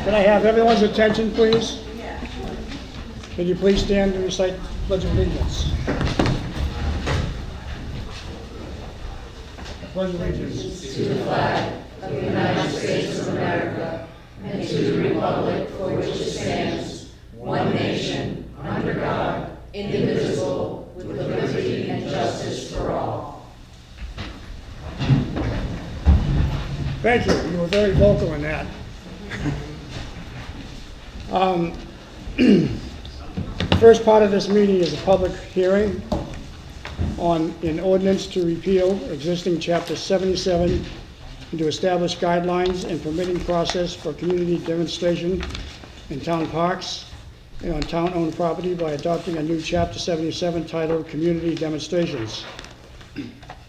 Can I have everyone's attention, please? Can you please stand and recite the Pledge of Allegiance? Pledge of Allegiance. To the flag of the United States of America and to the republic for which it stands, one nation, under God, indivisible, with liberty and justice for all. Thank you. You were very vocal in that. First part of this meeting is a public hearing on an ordinance to repeal existing Chapter 77 and to establish guidelines and permitting process for community demonstration in town parks and on town-owned property by adopting a new Chapter 77 titled Community Demonstrations.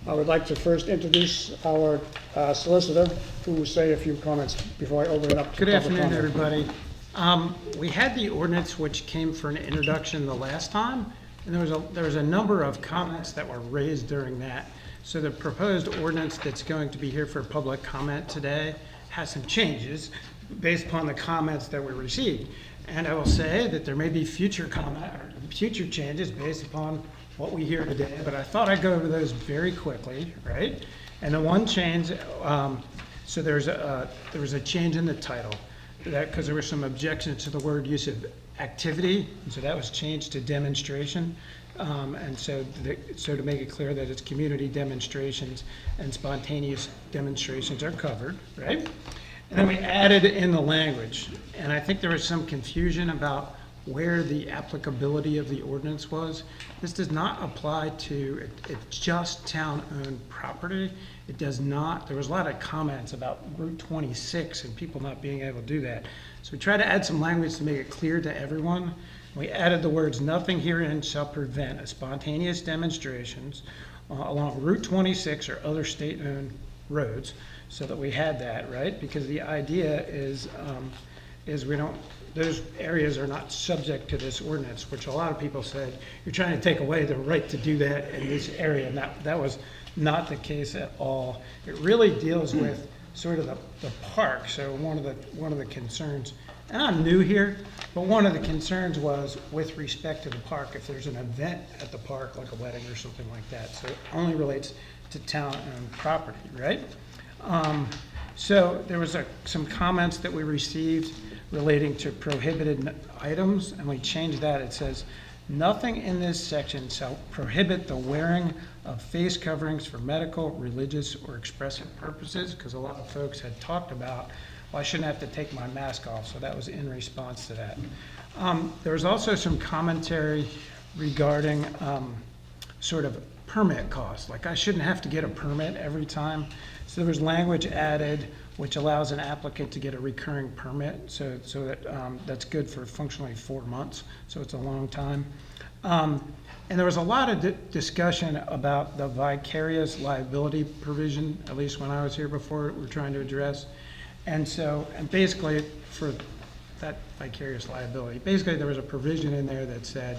I would like to first introduce our solicitor, who will say a few comments before I open it up to Good public afternoon, comment. everybody. We had the ordinance which came for an introduction the last time, and there was a number of comments that were raised during that. So the proposed ordinance that's going to be here for public comment today has some changes based upon the comments that we received. And I will say that there may be future changes based upon what we hear today, but I thought I'd go over those very quickly, right? And the one change, so there was a change in the title, because there were some objections to the word use of activity, and so that was changed to demonstration. And so to make it clear that it's community demonstrations and spontaneous demonstrations are covered, right? And then we added in the language, and I think there was some confusion about where the applicability of the ordinance was. This does not apply to, it's just town-owned property. It does not, there was a lot of comments about Route 26 and people not being able to do that. So we tried to add some language to make it clear to everyone. We added the words, "Nothing herein shall prevent a spontaneous demonstrations along Route 26 or other state-owned roads," so that we had that, right? Because the idea is we don't, those areas are not subject to this ordinance, which a lot of people said, you're trying to take away the right to do that in this area, and that was not the case at all. It really deals with sort of the park. So one of the concerns, and I'm new here, but one of the concerns was with respect to the park, if there's an event at the park, like a wedding or something like that. So it only relates to town-owned property, right? So there was some comments that we received relating to prohibited items, and we changed that. It says, "Nothing in this section shall prohibit the wearing of face coverings for medical, religious, or expressive purposes," because a lot of folks had talked about, well, I shouldn't have to take my mask off, so that was in response to that. There was also some commentary regarding sort of permit costs, like I shouldn't have to get a permit every time. So there was language added which allows an applicant to get a recurring permit, so that that's good for functionally 4 months, so it's a long time. And there was a lot of discussion about the vicarious liability provision, at least when I was here before, we're trying to address. And basically for that vicarious liability, basically there was a provision in there that said,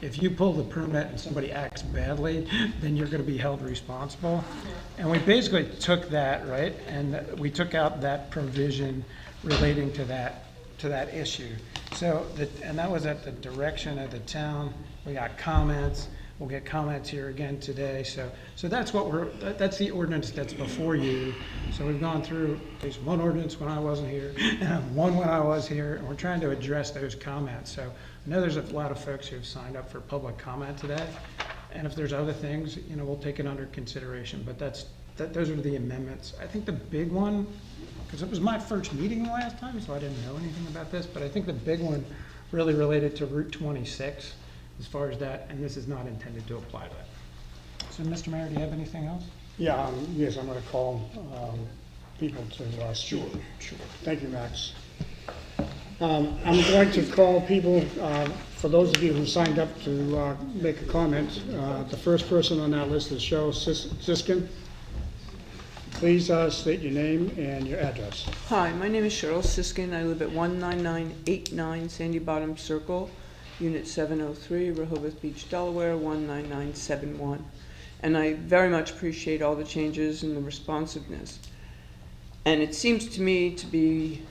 if you pull the permit and somebody acts badly, then you're going to be held responsible. And we basically took that, right, and we took out that provision relating to that issue. So, and that was at the direction of the town. We got comments. We'll get comments here again today. So that's that's the ordinance that's before you. So we've gone through at least one ordinance when I wasn't here, and one when I was here, and we're trying to address those comments. So I know there's a lot of folks who have signed up for public comment today, and if there's other things, we'll take it under consideration. But those are the amendments. I think the big one, because it was my first meeting the last time, so I didn't know anything about this, but I think the big one really related to Route 26 as far as that, and this is not intended to apply to that. So, Mr. Mayor, do you have anything else? Yeah, yes, I'm going to call people to speak. Sure. Thank you, Max. I'm going to call people, for those of you who signed up to make a comment. The first person on that list is Cheryl Siskin. Please state your name and your address. Hi, my name is Cheryl Siskin. I live at 19989 Sandy Bottom Circle, Unit 703, Rehoboth Beach, Delaware, 19971. And I very much appreciate all the changes and the responsiveness. And it seems to me to be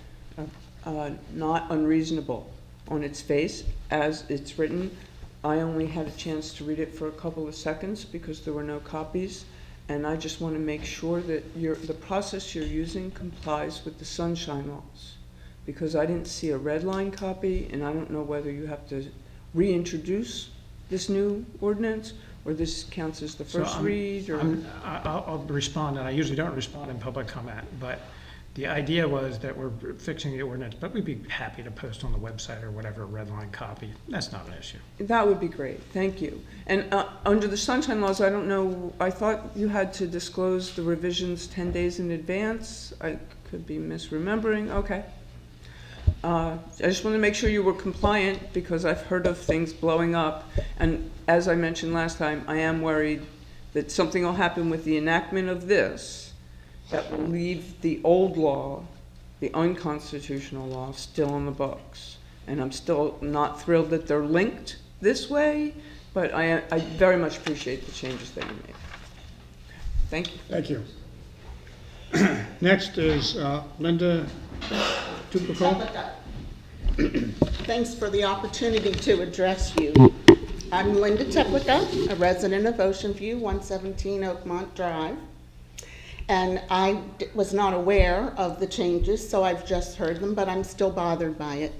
not unreasonable on its face as it's written. I only had a chance to read it for a couple of seconds because there were no copies, and I just want to make sure that the process you're using complies with the sunshine laws, because I didn't see a red line copy, and I don't know whether you have to reintroduce this new ordinance, or this counts as the first read, or... I'll respond, and I usually don't respond in public comment, but the idea was that we're fixing the ordinance, but we'd be happy to post on the website or whatever a red line copy. That's not an issue. That would be great, thank you. And under the sunshine laws, I don't know, I thought you had to disclose the revisions 10 days in advance. I could be misremembering, okay. I just want to make sure you were compliant, because I've heard of things blowing up. And as I mentioned last time, I am worried that something will happen with the enactment of this that will leave the old law, the unconstitutional law, still in the books. And I'm still not thrilled that they're linked this way, but I very much appreciate the changes that you made. Thank you. Thank you. Next is Linda Tupico. Thanks for the opportunity to address you. I'm Linda Teplica, a resident of Ocean View, 117 Oakmont Drive. And I was not aware of the changes, so I've just heard them, but I'm still bothered by it.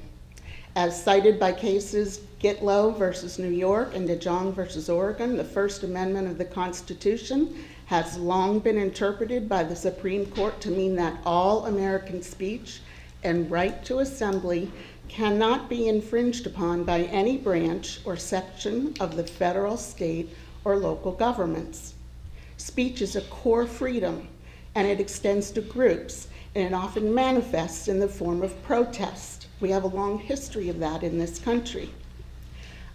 As cited by cases Gitlow versus New York and DeJong versus Oregon, the First Amendment of the Constitution has long been interpreted by the Supreme Court to mean that all American speech and right to assembly cannot be infringed upon by any branch or section of the federal, state, or local governments. Speech is a core freedom, and it extends to groups, and it often manifests in the form of protest. We have a long history of that in this country.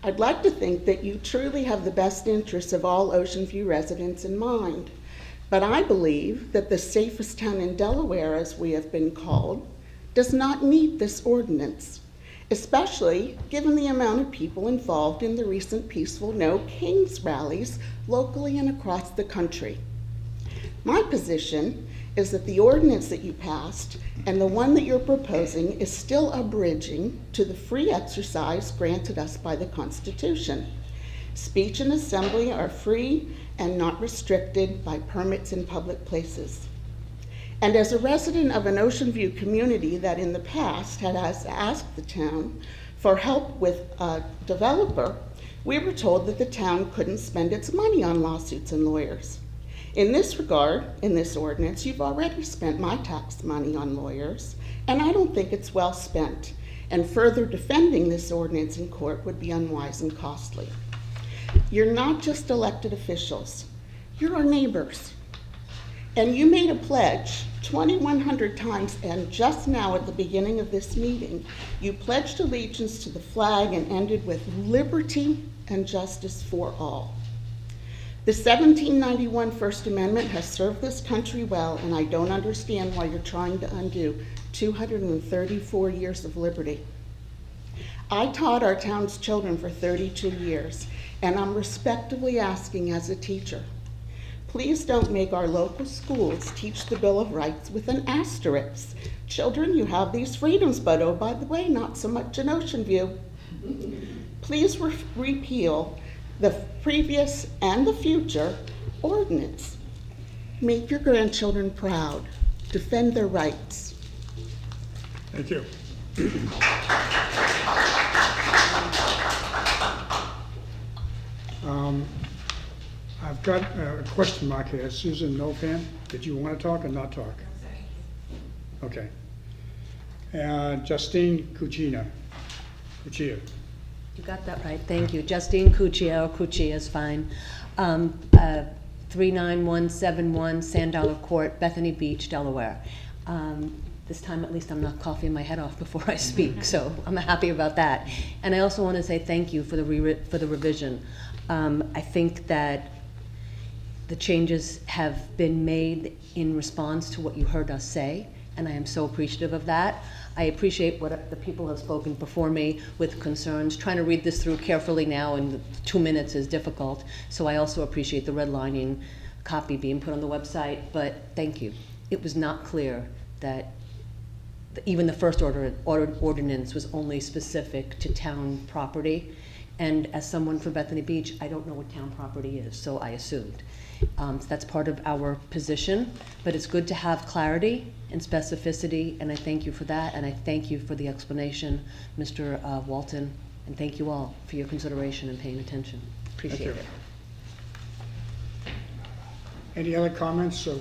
I'd like to think that you truly have the best interests of all Ocean View residents in mind, but I believe that the safest town in Delaware, as we have been called, does not need this ordinance, especially given the amount of people involved in the recent peaceful No Kings rallies locally and across the country. My position is that the ordinance that you passed and the one that you're proposing is still abridging to the free exercise granted us by the Constitution. Speech and assembly are free and not restricted by permits in public places. And as a resident of an Ocean View community that in the past had asked the town for help with a developer, we were told that the town couldn't spend its money on lawsuits and lawyers. In this regard, in this ordinance, you've already spent my tax money on lawyers, and I don't think it's well spent, and further defending this ordinance in court would be unwise and costly. You're not just elected officials, you're our neighbors. And you made a pledge 2,100 times, and just now at the beginning of this meeting, you pledged allegiance to the flag and ended with liberty and justice for all. The 1791 First Amendment has served this country well, and I don't understand why you're trying to undo 234 years of liberty. I taught our town's children for 32 years, and I'm respectfully asking as a teacher, please don't make our local schools teach the Bill of Rights with an asterisk. Children, you have these freedoms, but oh, by the way, not so much in Ocean View. Please repeal the previous and the future ordinance. Make your grandchildren proud. Defend their rights. Thank you. I've got a question mark here. Susan Nofan, did you want to talk or not talk? Okay. Justine Cuccia. You got that right, thank you. Justine Cuccia, or Cuccia is fine. 39171 Sand Dollar Court, Bethany Beach, Delaware. This time at least I'm not coughing my head off before I speak, so I'm happy about that. And I also want to say thank you for the revision. I think that the changes have been made in response to what you heard us say, and I am so appreciative of that. I appreciate what the people have spoken before me with concerns. Trying to read this through carefully now in 2 minutes is difficult, so I also appreciate the redlining copy being put on the website, but thank you. It was not clear that even the first ordinance was only specific to town property. And as someone from Bethany Beach, I don't know what town property is, so I assumed. So that's part of our position, but it's good to have clarity and specificity, and I thank you for that, and I thank you for the explanation, Mr. Walton, and thank you all for your consideration and paying attention. Appreciate it. Any other comments or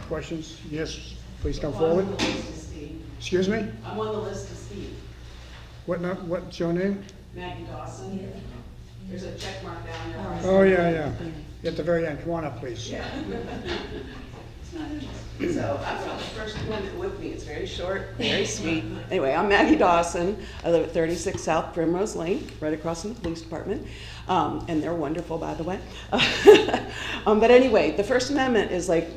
questions? Yes, please come I'm on forward. the list to Steve. Excuse me? I'm on the list to Steve. What's your name? Maggie Dawson. There's a check mark down there. Oh, yeah. At the very end. Come on up, please. Yeah. So I've got the first amendment with me. It's very short, very sweet. Anyway, I'm Maggie Dawson. I live at 36 South Primrose Lane, right across from the police department. And they're wonderful, by the way. But anyway, the First Amendment is like,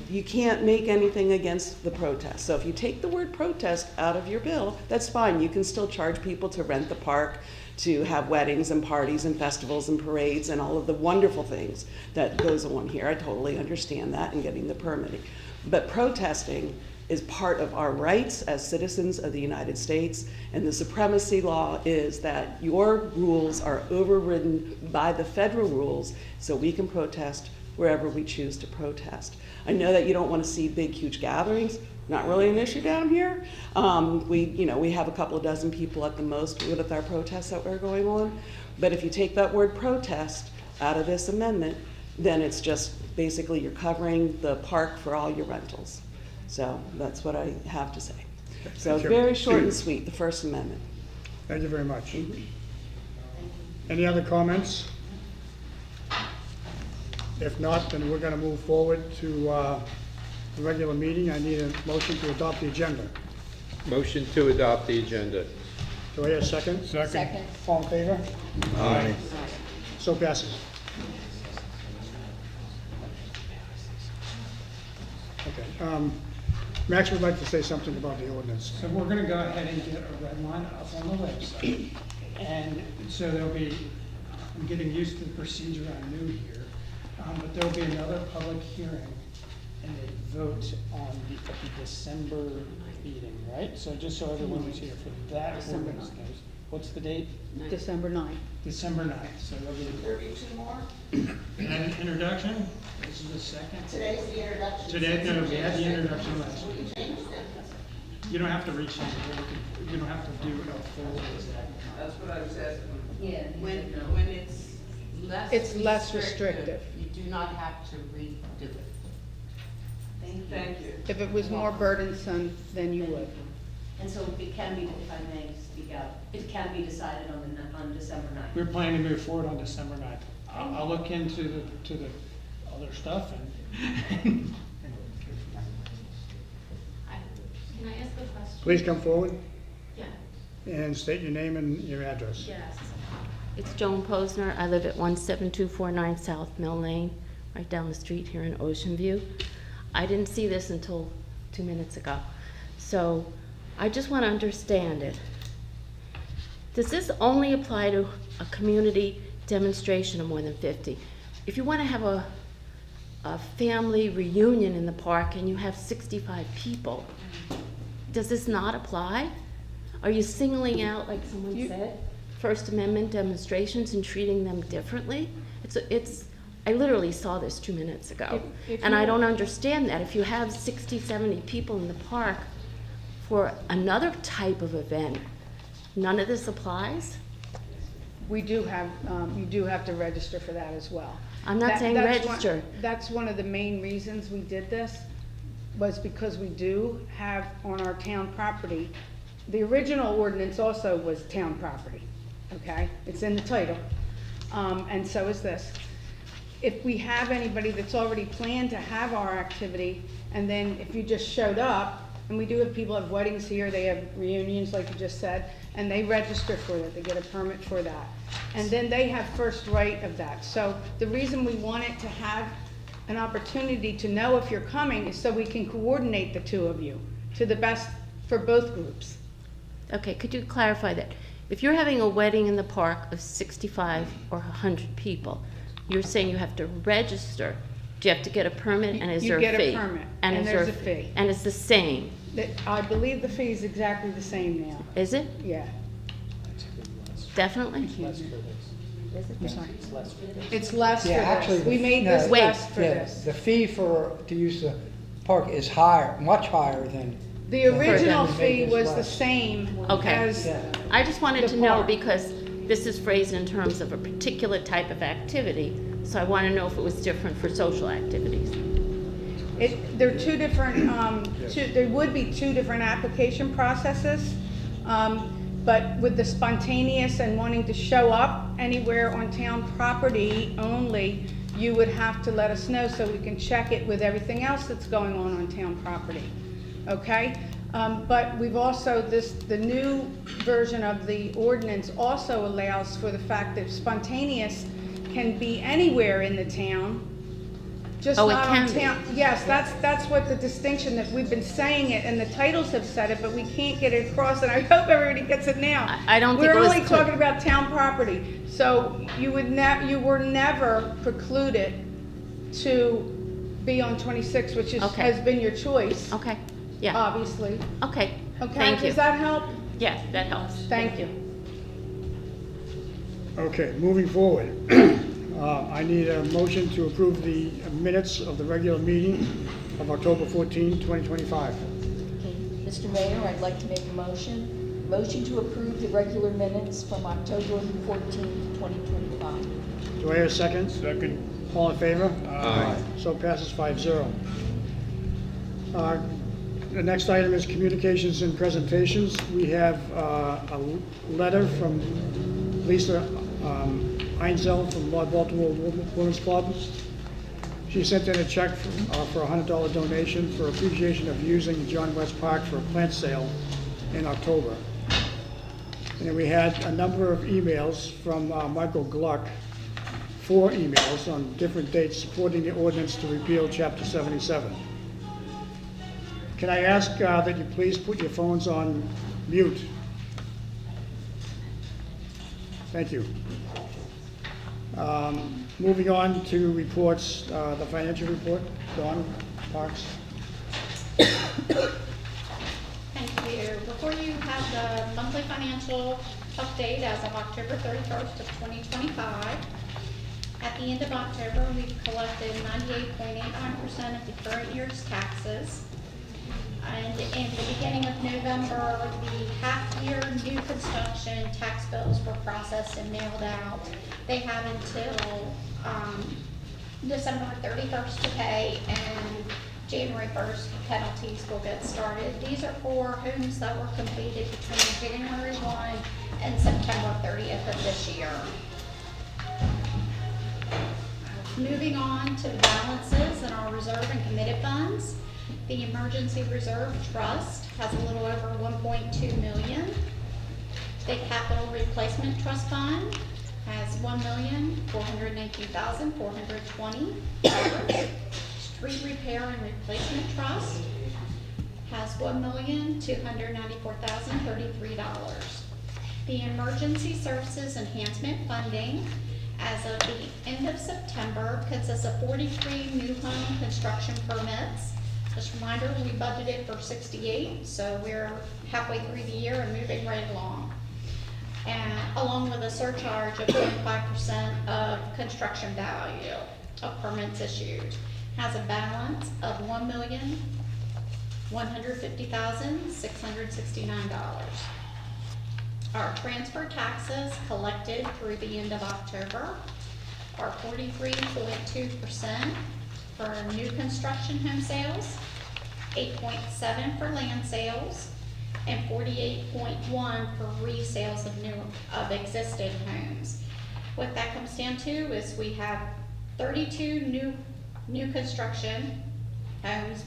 you can't make anything against the protest. So if you take the word protest out of your bill, that's fine. You can still charge people to rent the park, to have weddings and parties and festivals and parades and all of the wonderful things that goes on here. I totally understand that and getting the permitting. But protesting is part of our rights as citizens of the United States, and the supremacy law is that your rules are overridden by the federal rules, so we can protest wherever we choose to protest. I know that you don't want to see big, huge gatherings. Not really an issue down here. We have a couple of dozen people at the most with our protests that are going on. But if you take that word protest out of this amendment, then it's just basically you're covering the park for all your rentals. So that's what I have to say. So Thank you. very short and sweet, the First Amendment. Thank you very much. Any other comments? If not, then we're going to move forward to the regular meeting. I need a motion to adopt the agenda. Motion to adopt the agenda. Do I hear a second? Second. All in favor? Aye. So passes. Okay. Max would like to say something about the ordinance. So we're gonna go ahead and get a red line up on the website. And so there'll be, I'm getting used to the procedure, I'm new here, but there'll be another public hearing and a vote on the December meeting, right? So just so everyone was here for that ordinance knows. What's the date? December 9th. December 9th, so there'll be There be two more? an introduction. This is the second. Today's the introduction. Today, no, we had the introduction last week. You don't have to reach in, you don't have to do a full exact. That's what I was asking. Yeah. When it's less restrictive. You do not have to redo it. Thank you. If it was more burdensome, then you would. And so it can be, if I may speak out, it can be decided on December 9th. We're planning to move forward on December 9th. I'll look into the other stuff and Can I ask a question? Please come forward Yeah. and state your name and your address. Yes. It's Joan Posner. I live at 17249 South Mill Lane, right down the street here in Ocean View. I didn't see this until 2 minutes ago. So I just want to understand it. Does this only apply to a community demonstration of more than 50? If you want to have a family reunion in the park and you have 65 people, does this not apply? Are you singling out, like someone said, First Amendment demonstrations and treating them differently? I literally saw this 2 minutes ago. And I don't understand that. If you have 60, 70 people in the park for another type of event, none of this applies? We do have, you do have to register for that as well. I'm not saying register. That's one of the main reasons we did this, was because we do have on our town property, the original ordinance also was town property, okay? It's in the title, and so is this. If we have anybody that's already planned to have our activity, and then if you just showed up, and we do have people have weddings here, they have reunions, like you just said, and they register for that, they get a permit for that. And then they have first right of that. So the reason we wanted to have an opportunity to know if you're coming is so we can coordinate the two of you to the best for both groups. Okay, could you clarify that? If you're having a wedding in the park of 65 or 100 people, you're saying you have to register. Do you have to get a permit, and is You there a get fee? a permit, And and is there there's a fee. And it's the same I believe the fee is exactly the same now, Is it? yeah. Definitely? It's less for Yeah, actually, this. We made no, this Wait. less for Yeah, this. the fee to use the park is higher, much higher than. The original them to make fee this was the less. same Okay. as, Yeah. I just wanted The to know park. because this is phrased in terms of a particular type of activity, so I want to know if it was different for social activities. they're two different, there would be two different application processes. But with the spontaneous and wanting to show up anywhere on town property only, you would have to let us know so we can check it with everything else that's going on town property, okay? But we've also, the new version of the ordinance also allows for the fact that spontaneous can be anywhere in the town, just Oh, it not on can be. town. Yes, that's what the distinction, that we've been saying it, and the titles have said it, but we can't get it across, and I hope everybody gets it now. I don't think it was We're only clear. talking about town property, so you were never precluded to be on 26, which Okay. has been your choice, Okay, yeah, obviously. okay. Okay, Thank you. does that help? Yeah, that helps. Thank you. Okay, moving forward. I need a motion to approve the minutes of the regular meeting of October 14, 2025. Okay, Mr. Mayor, I'd like to make a motion to approve the regular minutes from October 14th, 2025. Do I hear a second? Second. All in favor? Aye. So passes 5-0. The next item is communications and presentations. We have a letter from Lisa Einzel from Lord Baltimore Women's Club. She sent in a check for a $100 donation for appreciation of using John West Park for a plant sale in October. And then we had a number of emails from Michael Gluck, 4 emails on different dates supporting the ordinance to repeal Chapter 77. Can I ask that you please put your phones on mute? Thank you. Moving on to reports, the financial report, Dawn Parks. Thank you. Before you have the monthly financial update as of October 31st of 2025. At the end of October, we've collected 98.89% of the current year's taxes. And in the beginning of November, the half-year new construction tax bills were processed and mailed out. They have until December 31st to pay, and January 1st penalties will get started. These are for homes that were completed between January 1 and September 30th of this year. Moving on to the balances in our reserve and committed funds. The Emergency Reserve Trust has a little over $1.2 million. The Capital Replacement Trust Fund has $1,419,420. Street Repair and Replacement Trust has $1,294,033. The Emergency Services Enhancement Funding as of the end of September consists of 43 new home construction permits. Just a reminder, we budgeted for 68, so we're halfway through the year and moving right along. And along with a surcharge of 25% of construction value of permits issued, has a balance of $1,150,669. Our transfer taxes collected through the end of October are 43.2% for new construction home sales, 8.7% for land sales, and 48.1% for resales of existing homes. What that comes down to is we have 32 new construction homes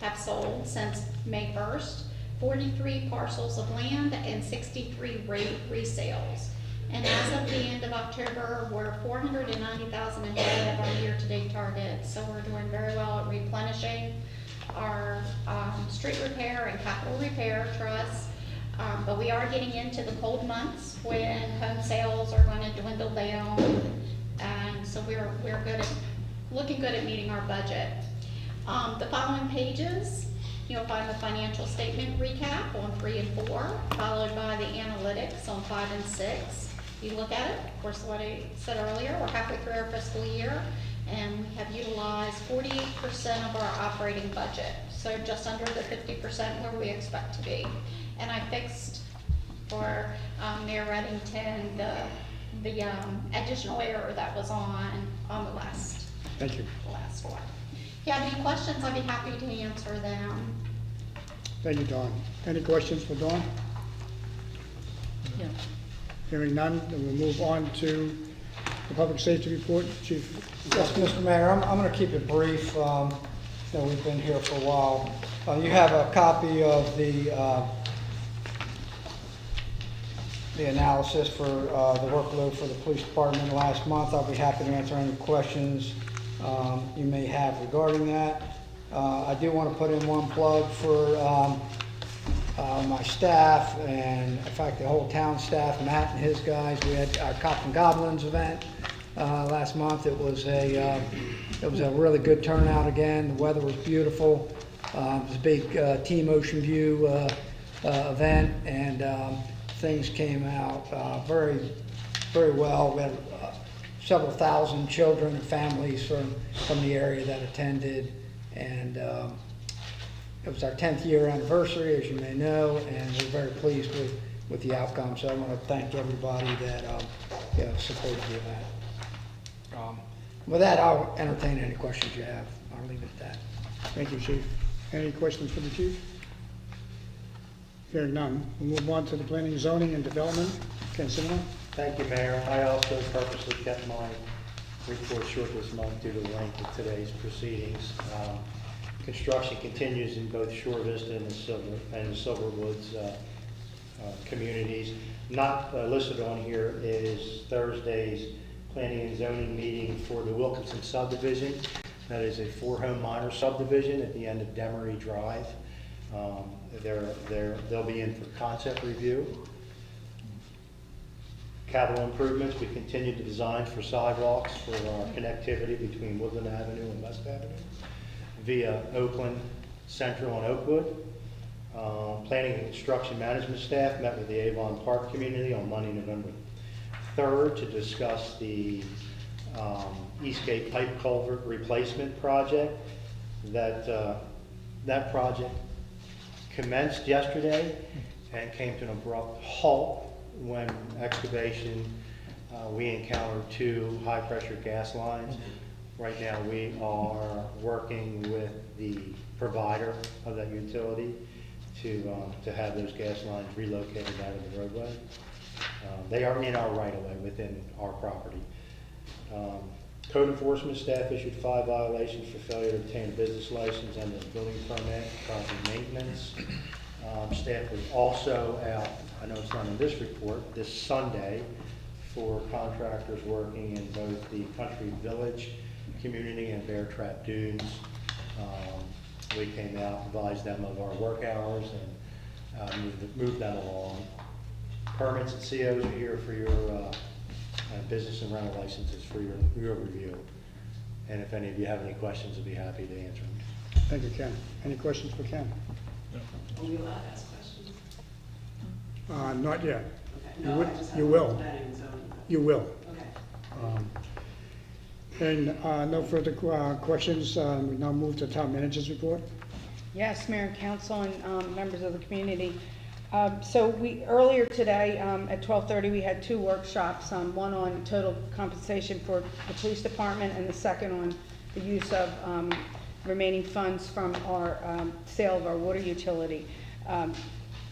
have sold since May 1st, 43 parcels of land, and 63 resales. And as of the end of October, we're $490,000 ahead of our year-to-date target. So we're doing very well at replenishing our street repair and capital repair trusts. But we are getting into the cold months when home sales are going to dwindle down. And so we're looking good at meeting our budget. The following pages You'll find the financial statement recap on 3 and 4, followed by the analytics on 5 and 6. You look at it, of course, what I said earlier, we're halfway through our fiscal year, and we have utilized 48% of our operating budget, so just under the 50% where we expect to be. And I fixed for Mayor Reddington the additional error that was on the last. Thank you. The last one. If you have any questions, I'd be happy to answer them. Thank you, Dawn. Any questions for Dawn? Yeah. Hearing none, then we'll move on to the public safety report. Chief. Yes, Mr. Mayor, I'm going to keep it brief. We've been here for a while. You have a copy of the analysis for the workload for the police department last month. I'll be happy to answer any questions you may have regarding that. I do want to put in one plug for my staff, and in fact the whole town staff, Matt and his guys. We had our Cops and Goblins event last month. It was a really good turnout again. The weather was beautiful. It was a big Team Ocean View event, and things came out very, very well. We had several thousand children and families from the area that attended, and it was our 10th year anniversary, as you may know, and we're very pleased with the outcome. So I want to thank everybody that supported the event. With that, I'll entertain any questions you have. I'll leave it at that. Thank you, Chief. Any questions for the Chief? Hearing none, we'll move on to the planning, zoning, and development. Ken Simino. Thank you, Mayor. I also purposely kept my report short this month due to the length of today's proceedings. Construction continues in both Shore Vista and the Silverwoods communities. Not listed on here is Thursday's planning and zoning meeting for the Wilkinson subdivision. That is a 4-home minor subdivision at the end of Demery Drive. They'll be in for concept review. Capital improvements, we continue to design for sidewalks for our connectivity between Woodland Avenue and West Avenue via Oakland Central and Oakwood. Planning and construction management staff met with the Avon Park community on Monday, November 3rd to discuss the Eastgate Pipe Culvert Replacement Project. That project commenced yesterday and came to an abrupt halt when excavation. We encountered 2 high-pressure gas lines. Right now we are working with the provider of that utility to have those gas lines relocated out of the roadway. They are in our right-of-way within our property. Code enforcement staff issued 5 violations for failure to obtain a business license and a building permit, property maintenance. Staff was also out, I know it's not in this report, this Sunday for contractors working in both the Country Village community and Bear Trap Dunes. We came out, advised them of our work hours, and moved them along. Permits and COs are here for your business and rental licenses for your review. And if any of you have any questions, I'd be happy to answer them. Thank you, Ken. Any questions for Ken? Are we allowed to ask questions? Not yet. Okay. No, I just You have will. planning and zoning. You will. Okay. And no further questions. We now move to town manager's report. Yes, Mayor and Council and members of the community. So earlier today at 12:30, we had 2 workshops, one on total compensation for the police department and the second on the use of remaining funds from our sale of our water utility.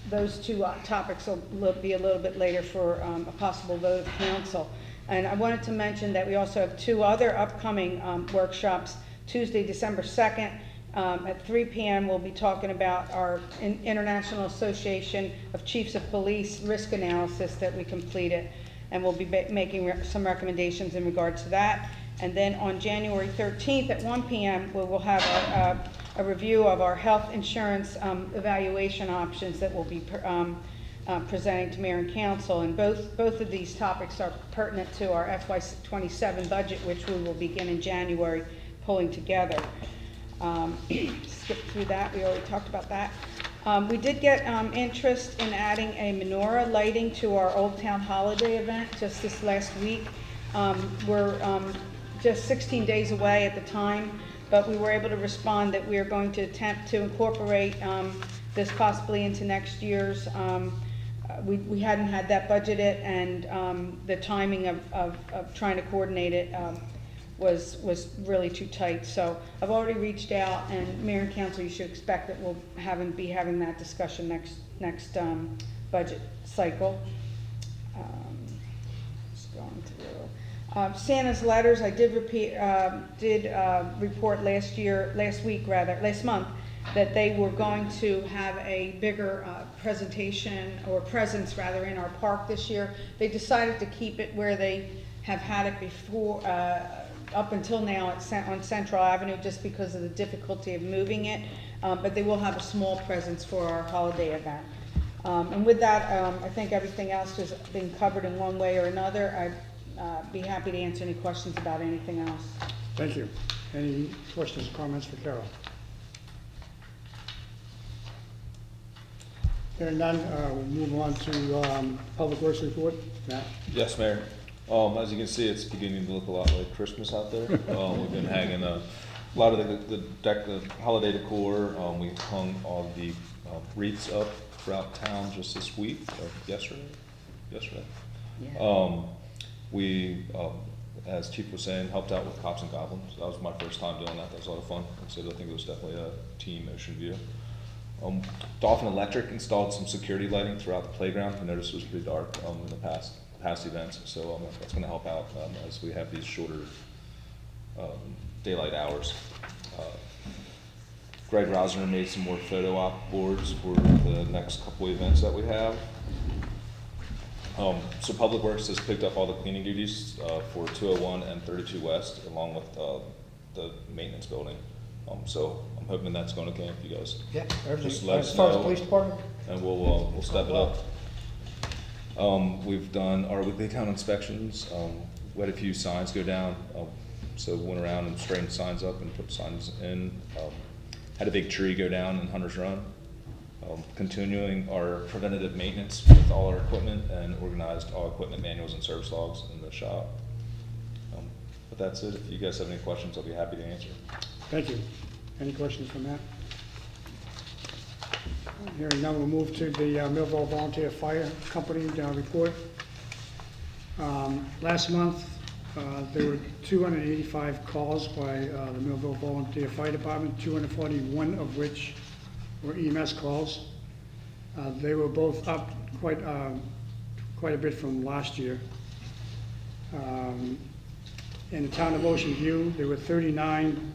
Those 2 topics will be a little bit later for a possible vote of council. And I wanted to mention that we also have 2 other upcoming workshops. Tuesday, December 2nd, at 3 p.m. we'll be talking about our International Association of Chiefs of Police risk analysis that we completed, and we'll be making some recommendations in regards to that. And then on January 13th at 1 p.m. we will have a review of our health insurance evaluation options that we'll be presenting to Mayor and Council. And both of these topics are pertinent to our FY27 budget, which we will begin in January pulling together. Skip through that, we already talked about that. We did get interest in adding a menorah lighting to our Old Town Holiday event just this last week. We're just 16 days away at the time, but we were able to respond that we are going to attempt to incorporate this possibly into next year's. We hadn't had that budgeted, and the timing of trying to coordinate it was really too tight. So I've already reached out, and Mayor and Council, you should expect that we'll be having that discussion next budget cycle. Just going through. Santa's letters, I did report last month, that they were going to have a bigger presentation, or presence rather, in our park this year. They decided to keep it where they have had it before, up until now on Central Avenue, just because of the difficulty of moving it. But they will have a small presence for our holiday event. And with that, I think everything else has been covered in one way or another. I'd be happy to answer any questions about anything else. Thank you. Any questions or comments for Carol? Hearing none, we'll move on to Public Works report. Matt? Yes, Mayor. As you can see, it's beginning to look a lot like Christmas out there. We've been hanging a lot of the holiday decor. We hung all the wreaths up throughout town just this week, or yesterday. Yeah. We, as Chief was saying, helped out with Cops and Goblins. That was my first time doing that. That was a lot of fun. So I think it was definitely a team Ocean View. Dolphin Electric installed some security lighting throughout the playground. I noticed it was pretty dark in the past events, so that's going to help out as we have these shorter daylight hours. Greg Rosner made some more photo op boards for the next couple events that we have. So Public Works has picked up all the cleaning duties for 201 and 32 West, along with the maintenance building. So I'm hoping that's going okay if you guys just let us know, Police Department? and we'll step it up. We've done our weekly town inspections. We had a few signs go down, so went around and straightened signs up and put signs in. Had a big tree go down in Hunter's Run. Continuing our preventative maintenance with all our equipment, and organized all equipment manuals and service logs in the shop. But that's it. If you guys have any questions, I'll be happy to answer. Thank you. Any questions from that? Hearing none, we'll move to the Millville Volunteer Fire Company report. Last month, there were 285 calls by the Millville Volunteer Fire Department, 241 of which were EMS calls. They were both up quite a bit from last year. In the town of Ocean View, there were 39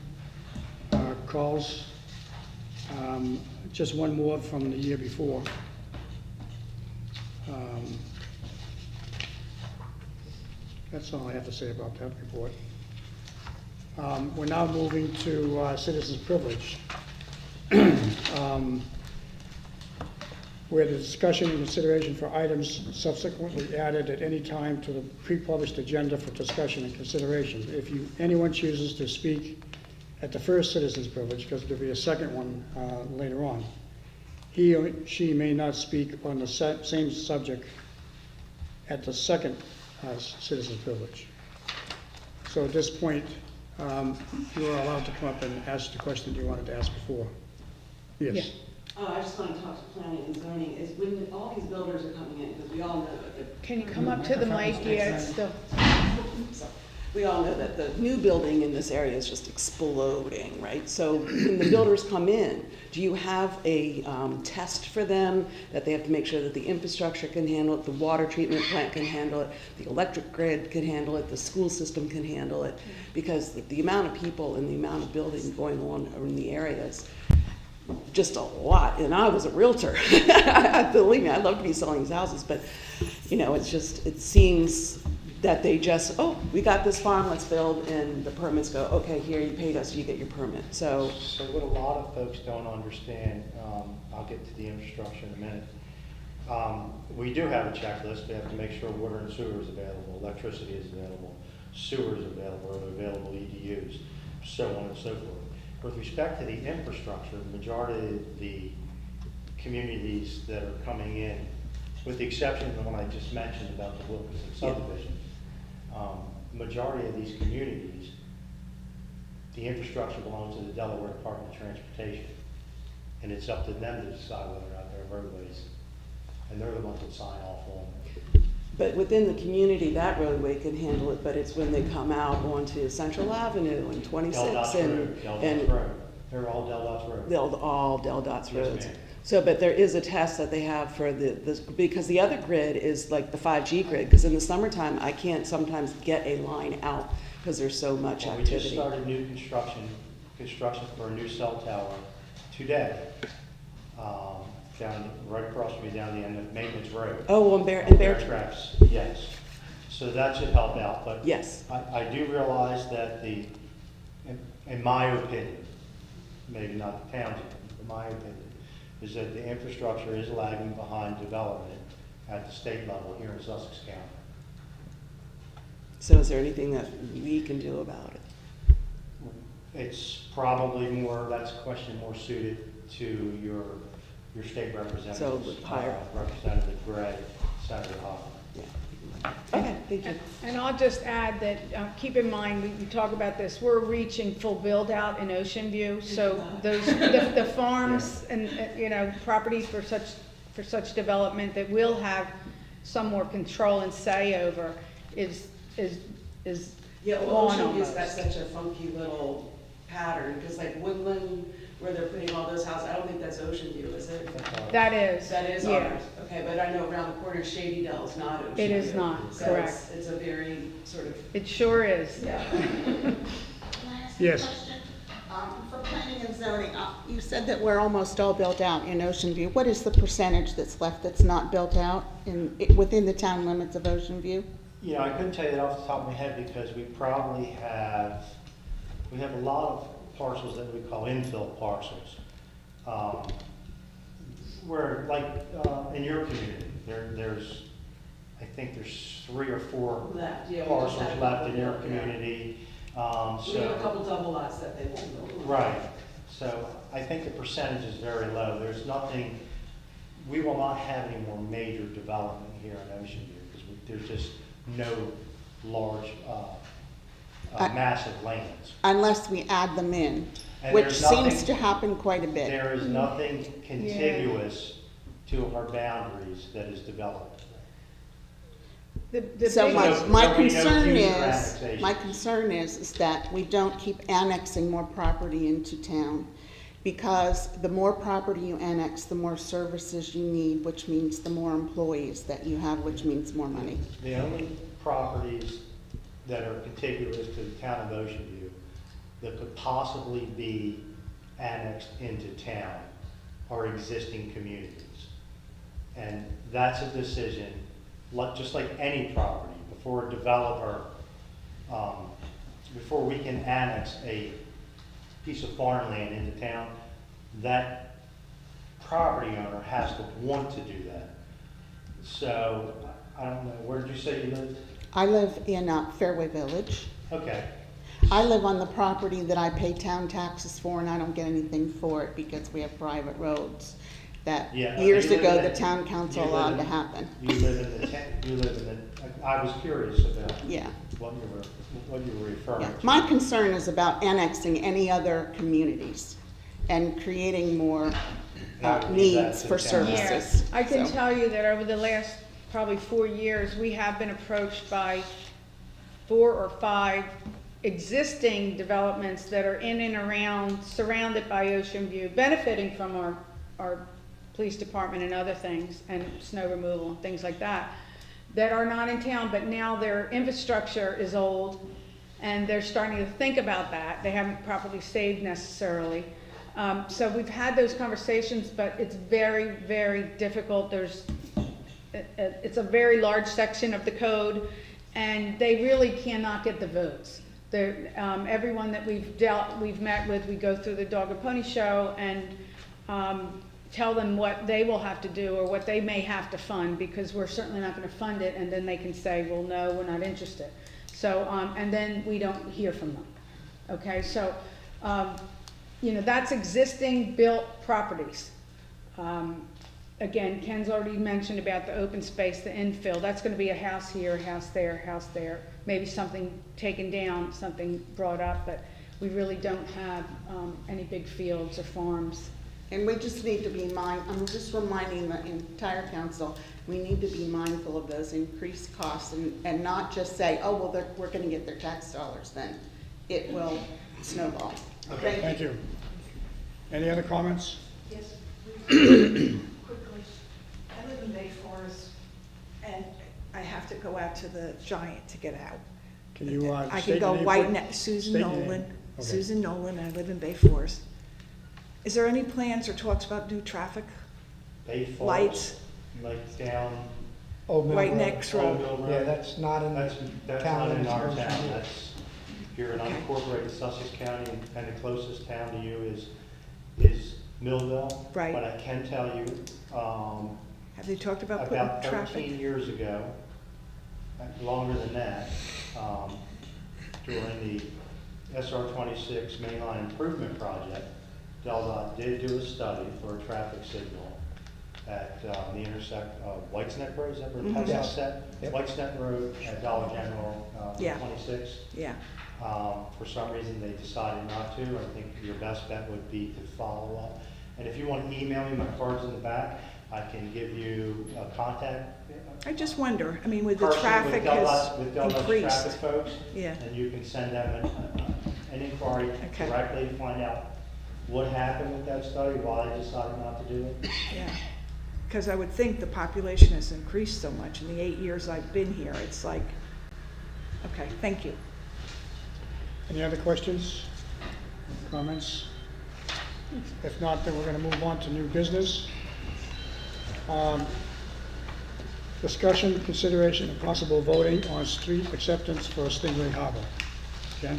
calls, just one more from the year before. That's all I have to say about that report. We're now moving to citizens' privilege, where the discussion and consideration for items subsequently added at any time to the pre-published agenda for discussion and consideration. If anyone chooses to speak at the first citizens' privilege, because there'll be a second one later on, he or she may not speak on the same subject at the second citizens' privilege. So at this point, you are allowed to come up and ask the question you wanted to ask before. Yes. Yeah. I just want to talk to planning and zoning. Is when all these builders are coming in, because we all know that. Can you come up to the mic? Yeah, it's still. We all know that the new building in this area is just exploding, right? So when the builders come in, do you have a test for them that they have to make sure that the infrastructure can handle it, the water treatment plant can handle it, the electric grid can handle it, the school system can handle it? Because the amount of people and the amount of building going on in the areas, just a lot. And I was a realtor. Believe me, I'd love to be selling these houses, but you know, it's just, it seems that they just, oh, we got this farm, let's build, and the permits go, okay, here, you paid us, you get your permit. So what a lot of folks don't understand, I'll get to the infrastructure in a minute. We do have a checklist. We have to make sure water and sewer is available, electricity is available, sewer is available, available EDUs, so on and so forth. With respect to the infrastructure, the majority of the communities that are coming in, with the exception of the one I just mentioned about the Wilkinson subdivision, majority of these communities, the infrastructure belongs to the Delaware Department of Transportation. And it's up to them to decide whether or not there are roadways. And they're the ones that sign off on it. But within the community, that roadway can handle it, but it's when they come out onto Central Avenue and 26 Del-Dot's Road, Del-Dot's Road. They're all Del-Dot's Road. They'll all Del-Dot's Yes, roads. ma'am. So, but there is a test that they have for because the other grid is like the 5G grid, because in the summertime, I can't sometimes get a line out because there's so much Well, we just activity. started new construction for a new cell tower today. Down, right across from me, down the end of Maintenance Road. Oh, on Bear Traps, yes. So that should help out, but yes, I do realize that in my opinion, maybe not the town's opinion, but my opinion, is that the infrastructure is lagging behind development at the state level here in Sussex County. So is there anything that we can do about it? It's probably more, that's a question more suited to your state representatives. So higher. Representative Gray, Senator Hoffman. Okay, thank you. And I'll just add that, keep in mind, we talk about this, we're reaching full build out in Ocean View. So those, the farms and, properties for such development that will have some more control and say over is Yeah, well, gone Ocean View's almost. got such a funky little pattern, because like Woodland, where they're putting all those houses, I don't think that's Ocean View, is it? That is. That is yeah. ours. Okay, but I know around the corner Shady Dell is not Ocean View. It is not, So correct. It's a very sort of. It sure is. Yeah. Can I ask a Yes. question? For planning and zoning, you said that we're almost all built out in Ocean View. What is the percentage that's left that's not built out within the town limits of Ocean View? Yeah, I couldn't tell you that off the top of my head because we probably have a lot of parcels that we call infill parcels. Where, like, in your community, there's, I think there's 3 or 4 Left, yeah, we just parcels had a left couple in your built, yeah. community. We have a couple double lots that they won't build. Right, so I think the percentage is very low. There's nothing, we will not have any more major development here in Ocean View because there's just no large, massive lands. Unless we add them in, And which there's seems nothing- to happen quite a bit. There is nothing contiguous to our boundaries that is developed. So biggest- my There'll be no concern future is, annexation. that we don't keep annexing more property into town. Because the more property you annex, the more services you need, which means the more employees that you have, which means more money. The only properties that are contiguous to the town of Ocean View that could possibly be annexed into town are existing communities. And that's a decision, just like any property, before a developer, before we can annex a piece of farmland into town, that property owner has to want to do that. So, I don't know, where did you say you lived? I live in Fairway Village. Okay. I live on the property that I pay town taxes for, and I don't get anything for it because we have private roads that Yeah, years you live ago in the the- town council you live allowed in- to happen. You live in the, I was curious about Yeah. what you were referring Yeah. to. My concern is about annexing any other communities and creating more That would be needs that for to the town. services. I can So- tell you that over the last probably 4 years, we have been approached by 4 or 5 existing developments that are in and around, surrounded by Ocean View, benefiting from our police department and other things, and snow removal and things like that, that are not in town, but now their infrastructure is old, and they're starting to think about that. They haven't properly saved necessarily. So we've had those conversations, but it's very, very difficult. It's a very large section of the code, and they really cannot get the votes. Everyone that we've met with, we go through the dog and pony show and tell them what they will have to do or what they may have to fund, because we're certainly not going to fund it, and then they can say, well, no, we're not interested. So, and then we don't hear from them. Okay, so that's existing built properties. Again, Ken's already mentioned about the open space, the infill. That's going to be a house here, a house there, maybe something taken down, something brought up, but we really don't have any big fields or farms. And we just need to be I'm just reminding the entire council, we need to be mindful of those increased costs and not just say, oh, well, we're going to get their tax dollars then. It will snowball. Okay, thank you. Any other comments? Yes, quickly. I live in Bay Forest, and I have to go out to the Giant to get out. Can you I state can your go name, White please? Neck, Susan State your Nolan. name. Okay. Susan Nolan, I live in Bay Forest. Is there any plans or talks about new traffic? Bay Forest, Lights? like down. Old Mill Right Road. next Old road. Mill Road. Yeah, that's not in That's town not in limits our of Ocean town, View. that's, you're in Okay. unincorporated Sussex County, and the closest town to you is Millville. Right. But I can tell you, Have they talked about putting about traffic? 13 years ago, longer than that, during the SR 26 mainline improvement project, DelDOT did do a study for a traffic signal at the intersect of White's Neck Road, is that where the Mhm. house set? Yep. White's Neck Road at Dollar General, Yeah. 26. Yeah, For some reason, they decided not to. I think your best bet would be to follow up. And if you want to email me, my card's in the back, I can give you a contact. I just wonder, I mean, with the person traffic with has With DelDOT's increased. traffic folks. Yeah. And you can send them an inquiry Okay. directly to find out what happened with that study, why they decided not to do it. Yeah, because I would think the population has increased so much in the 8 years I've been here. It's like, okay, thank you. Any other questions, comments? If not, then we're going to move on to new business. Discussion, consideration, and possible voting on street acceptance for Stingray Harbor. Ken?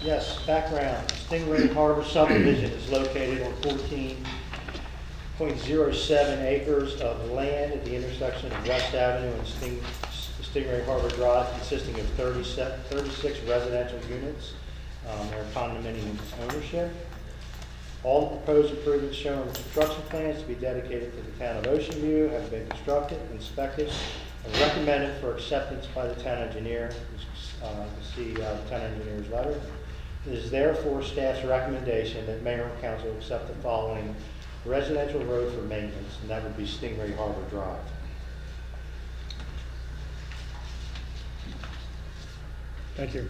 Yes, background, Stingray Harbor subdivision is located on 14.07 acres of land at the intersection of West Avenue and Stingray Harbor Drive, consisting of 36 residential units. They're condominium ownership. All the proposed improvements shown on the construction plans to be dedicated to the town of Ocean View have been constructed, inspected, and recommended for acceptance by the town engineer. You see the town engineer's letter. It is therefore staff's recommendation that mayor and council accept the following residential road for maintenance, and that would be Stingray Harbor Drive. Thank you.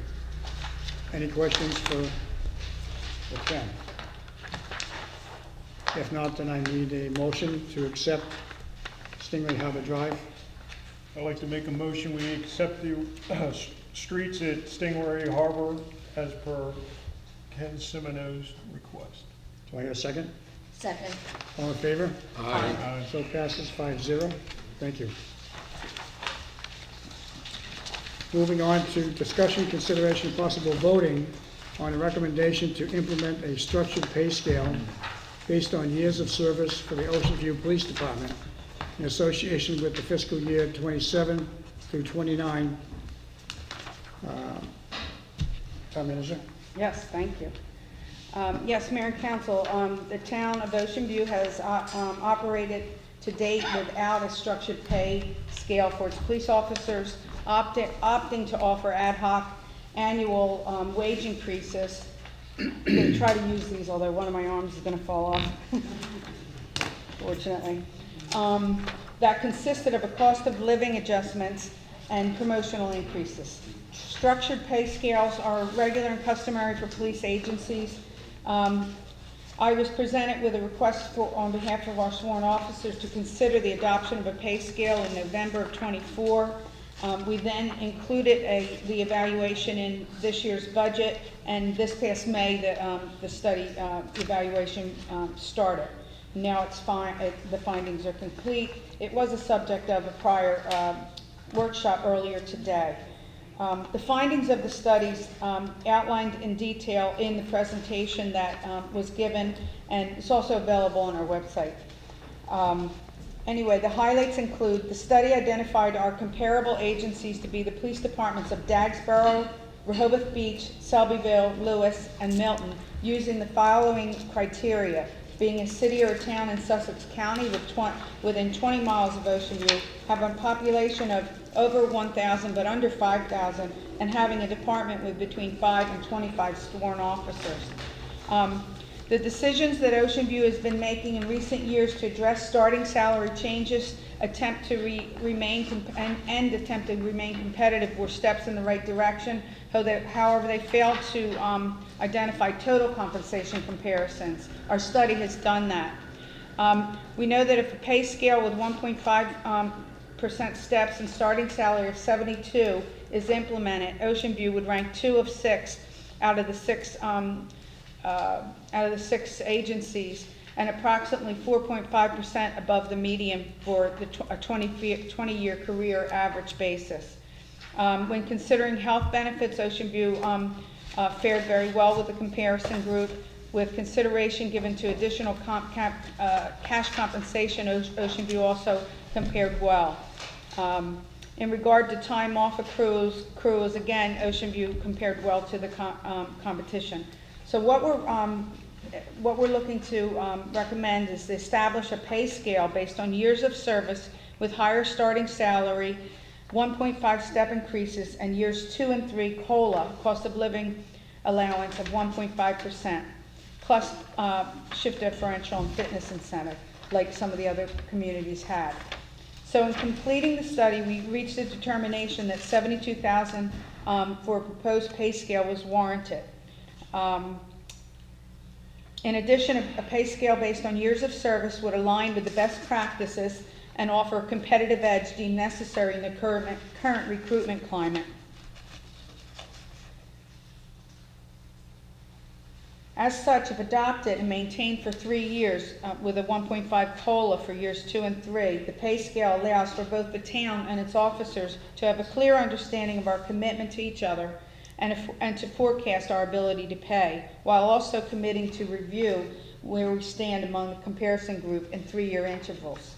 Any questions for Ken? If not, then I need a motion to accept Stingray Harbor Drive. I'd like to make a motion, we accept the streets at Stingray Harbor as per Ken Simoneau's request. Do I hear a second? Second. All in favor? Aye. So passes 5-0. Thank you. Moving on to discussion, consideration, possible voting on a recommendation to implement a structured pay scale based on years of service for the Ocean View Police Department in association with the fiscal year 27 through 29. Town Manager? Yes, thank you. Yes, Mayor and Council, the town of Ocean View has operated to date without a structured pay scale for its police officers, opting to offer ad hoc annual wage increases. I'm going to try to use these, although one of my arms is going to fall off, fortunately. That consisted of a cost of living adjustments and promotional increases. Structured pay scales are regular and customary for police agencies. I was presented with a request on behalf of our sworn officers to consider the adoption of a pay scale in November of '24. We then included the evaluation in this year's budget, and this past May, the study evaluation started. Now the findings are complete. It was a subject of a prior workshop earlier today. The findings of the studies outlined in detail in the presentation that was given, and it's also available on our website. Anyway, the highlights include the study identified our comparable agencies to be the police departments of Dagsboro, Rehoboth Beach, Selbyville, Lewis, and Milton using the following criteria: being a city or a town in Sussex County within 20 miles of Ocean View, have a population of over 1,000 but under 5,000, and having a department with between 5 and 25 sworn officers. The decisions that Ocean View has been making in recent years to address starting salary changes, attempt to remain competitive were steps in the right direction. However, they failed to identify total compensation comparisons. Our study has done that. We know that if a pay scale with 1.5% steps and starting salary of 72 is implemented, Ocean View would rank 2 of 6 out of the 6 agencies, and approximately 4.5% above the median for a 20-year career average basis. When considering health benefits, Ocean View fared very well with the comparison group. With consideration given to additional cash compensation, Ocean View also compared well. In regard to time off accruals, again, Ocean View compared well to the competition. So what we're looking to recommend is to establish a pay scale based on years of service with higher starting salary, 1.5 step increases, and years 2 and 3 COLA, cost of living allowance of 1.5%, plus shift differential and fitness incentive, like some of the other communities had. So in completing the study, we reached a determination that $72,000 for a proposed pay scale was warranted. In addition, a pay scale based on years of service would align with the best practices and offer a competitive edge deemed necessary in the current recruitment climate. As such, if adopted and maintained for 3 years with a 1.5 COLA for years 2 and 3, the pay scale allows for both the town and its officers to have a clear understanding of our commitment to each other and to forecast our ability to pay, while also committing to review where we stand among the comparison group in 3-year intervals.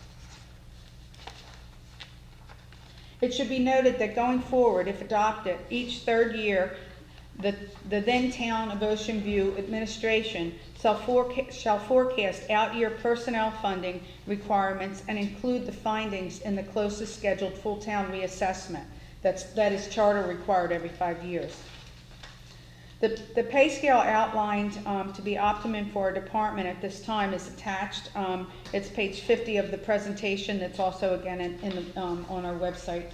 It should be noted that going forward, if adopted, each 3rd year, the then Town of Ocean View administration shall forecast out-year personnel funding requirements and include the findings in the closest scheduled full town reassessment. That is charter required every 5 years. The pay scale outlined to be optimum for our department at this time is attached. It's page 50 of the presentation. That's also again on our website.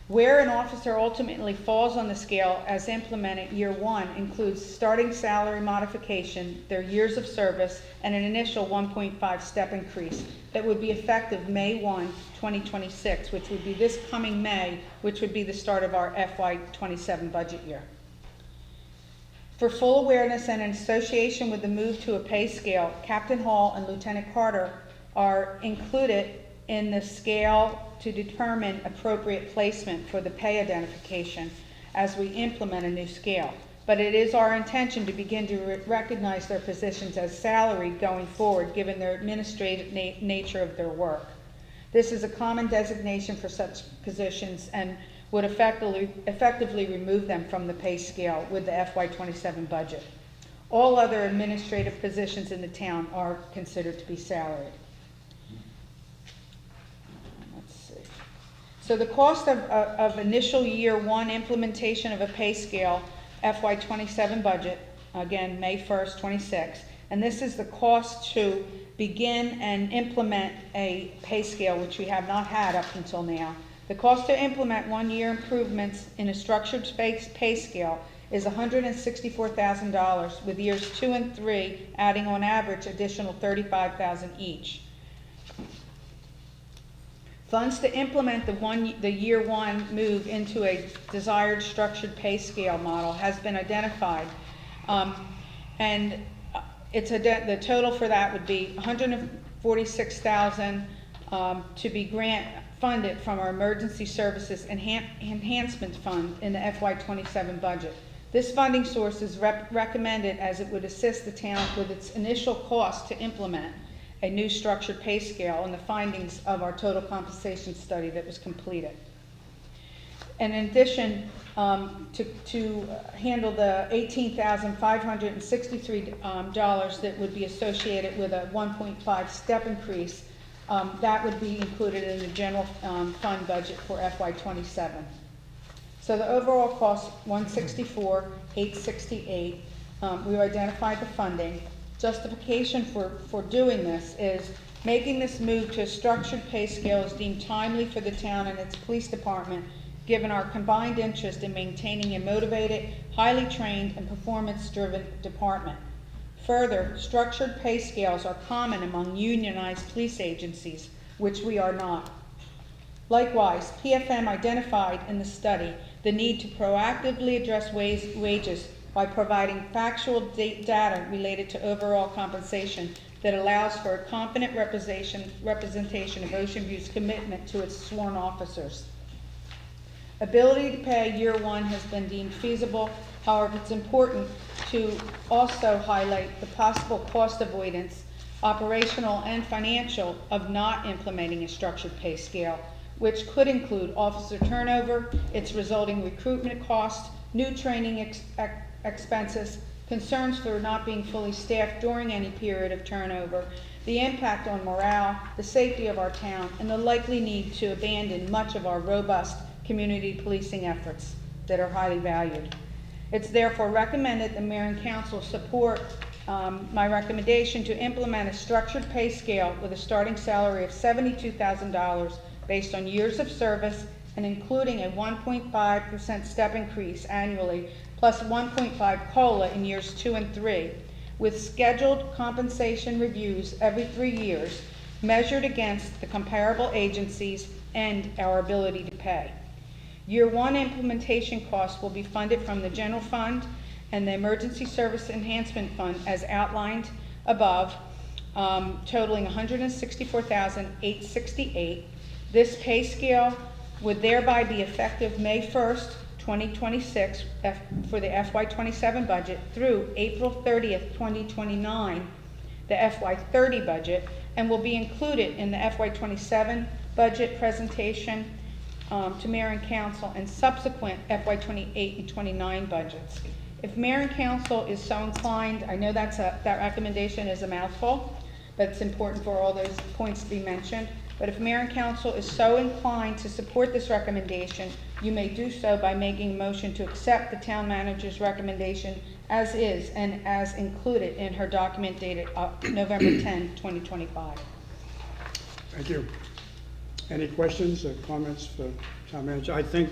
Where an officer ultimately falls on the scale as implemented year 1 includes starting salary modification, their years of service, and an initial 1.5 step increase that would be effective May 1, 2026, which would be this coming May, which would be the start of our FY27 budget year. For full awareness and in association with the move to a pay scale, Captain Hall and Lieutenant Carter are included in the scale to determine appropriate placement for the pay identification as we implement a new scale. But it is our intention to begin to recognize their positions as salaried going forward, given their administrative nature of their work. This is a common designation for such positions and would effectively remove them from the pay scale with the FY27 budget. All other administrative positions in the town are considered to be salaried. So the cost of initial year 1 implementation of a pay scale FY27 budget, again, May 1st, 26, and this is the cost to begin and implement a pay scale, which we have not had up until now. The cost to implement 1-year improvements in a structured pay scale is $164,000, with years 2 and 3 adding on average additional $35,000 each. Funds to implement the year 1 move into a desired structured pay scale model has been identified, and the total for that would be $146,000 to be grant funded from our Emergency Services Enhancement Fund in the FY27 budget. This funding source is recommended as it would assist the town with its initial cost to implement a new structured pay scale and the findings of our total compensation study that was completed. And in addition, to handle the $18,563 that would be associated with a 1.5 step increase, that would be included in the general fund budget for FY27. So the overall cost, $164,868. We identified the funding. Justification for doing this is making this move to a structured pay scale is deemed timely for the town and its police department, given our combined interest in maintaining a motivated, highly trained, and performance-driven department. Further, structured pay scales are common among unionized police agencies, which we are not. Likewise, PFM identified in the study the need to proactively address wages by providing factual data related to overall compensation that allows for a confident representation of Ocean View's commitment to its sworn officers. Ability to pay year one has been deemed feasible. However, it's important to also highlight the possible cost avoidance, operational and financial, of not implementing a structured pay scale, which could include officer turnover, its resulting recruitment cost, new training expenses, concerns for not being fully staffed during any period of turnover, the impact on morale, the safety of our town, and the likely need to abandon much of our robust community policing efforts that are highly valued. It's therefore recommended the mayor and council support my recommendation to implement a structured pay scale with a starting salary of $72,000 based on years of service and including a 1.5% step increase annually plus 1.5 COLA in years 2 and 3, with scheduled compensation reviews every 3 years measured against the comparable agencies and our ability to pay. Year one implementation costs will be funded from the general fund and the Emergency Service Enhancement Fund as outlined above, totaling $164,868. This pay scale would thereby be effective May 1st, 2026 for the FY27 budget through April 30th, 2029, the FY30 budget, and will be included in the FY27 budget presentation to Mayor and Council and subsequent FY28 and 29 budgets. If Mayor and Council is so inclined, I know that recommendation is a mouthful, but it's important for all those points to be mentioned. But if Mayor and Council is so inclined to support this recommendation, you may do so by making a motion to accept the town manager's recommendation as is and as included in her document dated November 10, 2025. Thank you. Any questions or comments for town manager? I think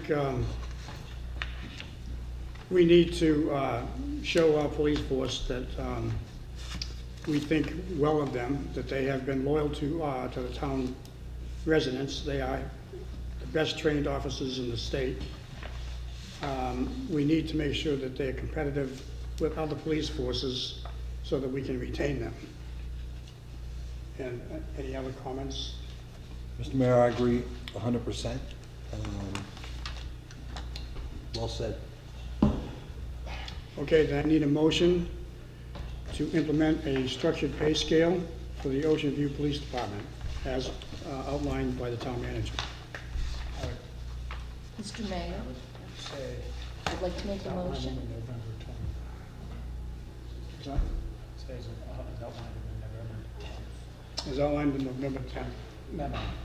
we need to show our police force that we think well of them, that they have been loyal to the town residents. They are the best trained officers in the state. We need to make sure that they're competitive with other police forces so that we can retain them. And any other comments? Mr. Mayor, I agree 100%. Well said. Okay, then I need a motion to implement a structured pay scale for the Ocean View Police Department as outlined by the town manager. Mr. Mayor, I'd like to make a motion. As outlined in November 10th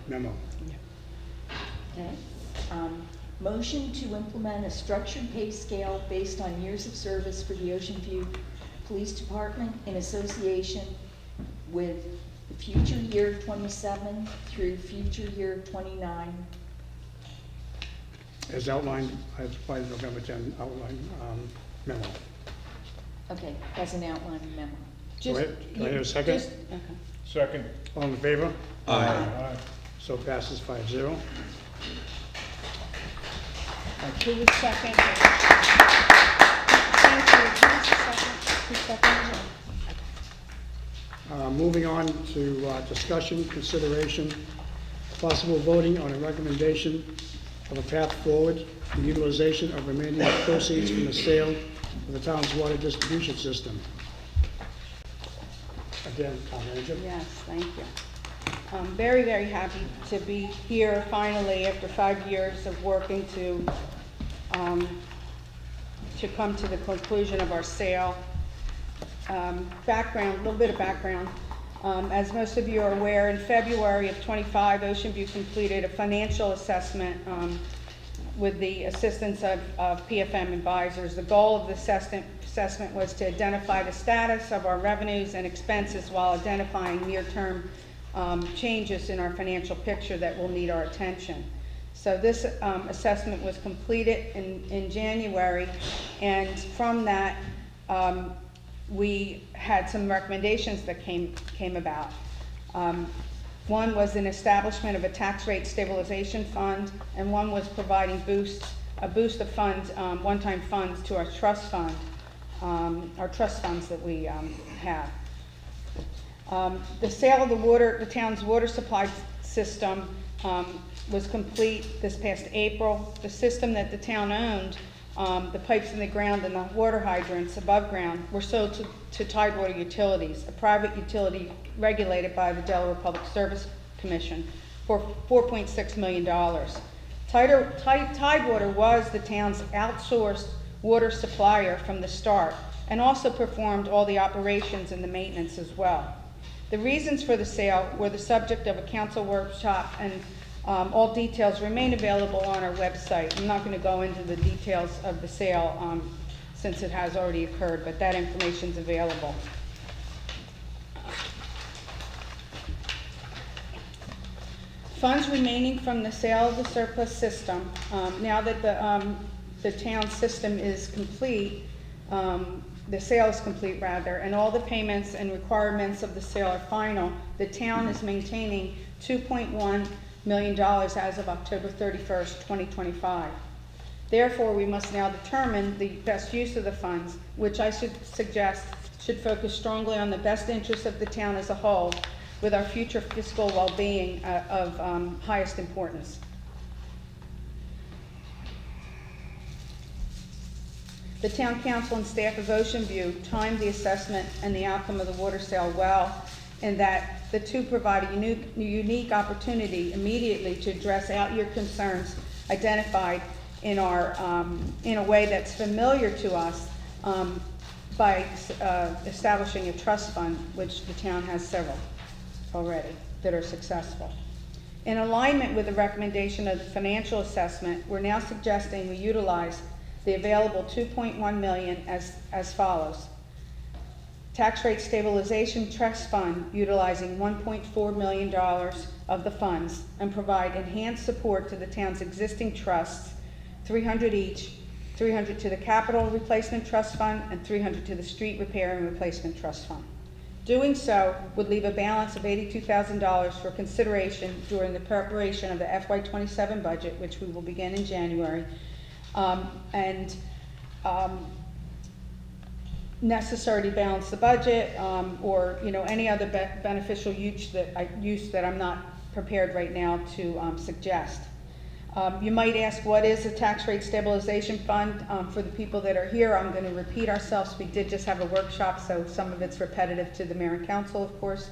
memo. Okay. Motion to implement a structured pay scale based on years of service for the Ocean View Police Department in association with the future year 27 through future year 29. As outlined by the November 10 outline memo. Okay, as an outline memo. Do I hear a second? Okay. Second. All in favor? Aye. Aye. So passes 5-0. Who was second? Thank you. Who's second? Moving on to discussion, consideration, possible voting on a recommendation of a path forward, the utilization of remaining proceeds from the sale of the town's water distribution system. Again, Town Manager. Yes, thank you. I'm very, very happy to be here finally after 5 years of working to come to the conclusion of our sale. Background, a little bit of background. As most of you are aware, in February of 25, Ocean View completed a financial assessment with the assistance of PFM Advisors. The goal of the assessment was to identify the status of our revenues and expenses while identifying near-term changes in our financial picture that will need our attention. So this assessment was completed in January, and from that we had some recommendations that came about. One was an establishment of a tax rate stabilization fund, and one was providing a boost of funds, one-time funds to our trust funds that we have. The sale of the town's water supply system was complete this past April. The system that the town owned, the pipes in the ground and the water hydrants above ground, were sold to Tidewater Utilities, a private utility regulated by the Delaware Public Service Commission, for $4.6 million. Tidewater was the town's outsourced water supplier from the start, and also performed all the operations and the maintenance as well. The reasons for the sale were the subject of a council workshop, and all details remain available on our website. I'm not going to go into the details of the sale since it has already occurred, but that information is available. Funds remaining from the sale of the surplus system, now that the town system is complete, the sale is complete rather, and all the payments and requirements of the sale are final, the town is maintaining $2.1 million as of October 31st, 2025. Therefore, we must now determine the best use of the funds, which I should suggest should focus strongly on the best interests of the town as a whole, with our future fiscal well-being of highest importance. The Town Council and staff of Ocean View timed the assessment and the outcome of the water sale well, in that the two provide a unique opportunity immediately to address out-year concerns identified in a way that's familiar to us by establishing a trust fund, which the town has several already that are successful. In alignment with the recommendation of the financial assessment, we're now suggesting we utilize the available $2.1 million as follows. Tax rate stabilization trust fund utilizing $1.4 million of the funds, and provide enhanced support to the town's existing trusts, $300 each, $300 to the capital replacement trust fund and $300 to the street repair and replacement trust fund. Doing so would leave a balance of $82,000 for consideration during the preparation of the FY27 budget, which we will begin in January, necessary to balance the budget, or any other beneficial use that I'm not prepared right now to suggest. You might ask, what is a tax rate stabilization fund? For the people that are here, I'm going to repeat ourselves. We did just have a workshop, so some of it's repetitive to the mayor and council, of course.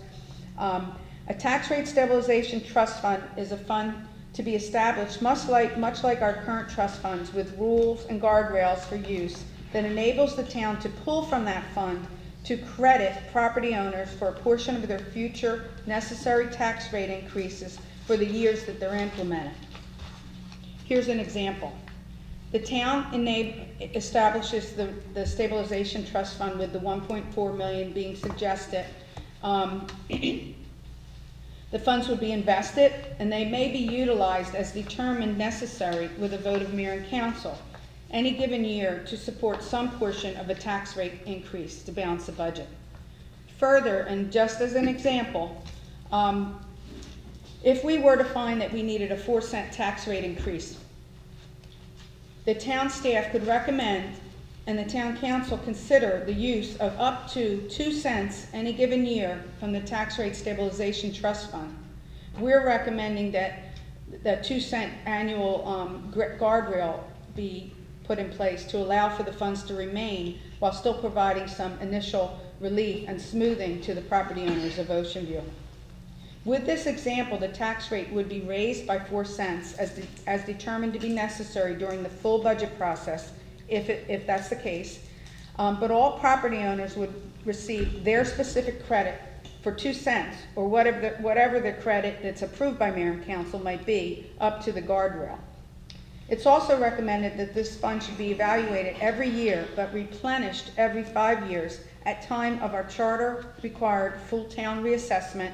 A tax rate stabilization trust fund is a fund to be established much like our current trust funds, with rules and guardrails for use, that enables the town to pull from that fund to credit property owners for a portion of their future necessary tax rate increases for the years that they're implemented. Here's an example. The town establishes the stabilization trust fund with the $1.4 million being suggested. The funds would be invested, and they may be utilized as determined necessary with a vote of mayor and council any given year to support some portion of a tax rate increase to balance the budget. Further, and just as an example, if we were to find that we needed a 4-cent tax rate increase, the town staff could recommend and the town council consider the use of up to 2 cents any given year from the tax rate stabilization trust fund. We're recommending that the 2-cent annual guardrail be put in place to allow for the funds to remain while still providing some initial relief and smoothing to the property owners of Ocean View. With this example, the tax rate would be raised by 4 cents as determined to be necessary during the full budget process, if that's the case. But all property owners would receive their specific credit for 2 cents, or whatever the credit that's approved by mayor and council might be, up to the guardrail. It's also recommended that this fund should be evaluated every year, but replenished every 5 years at time of our charter-required full town reassessment,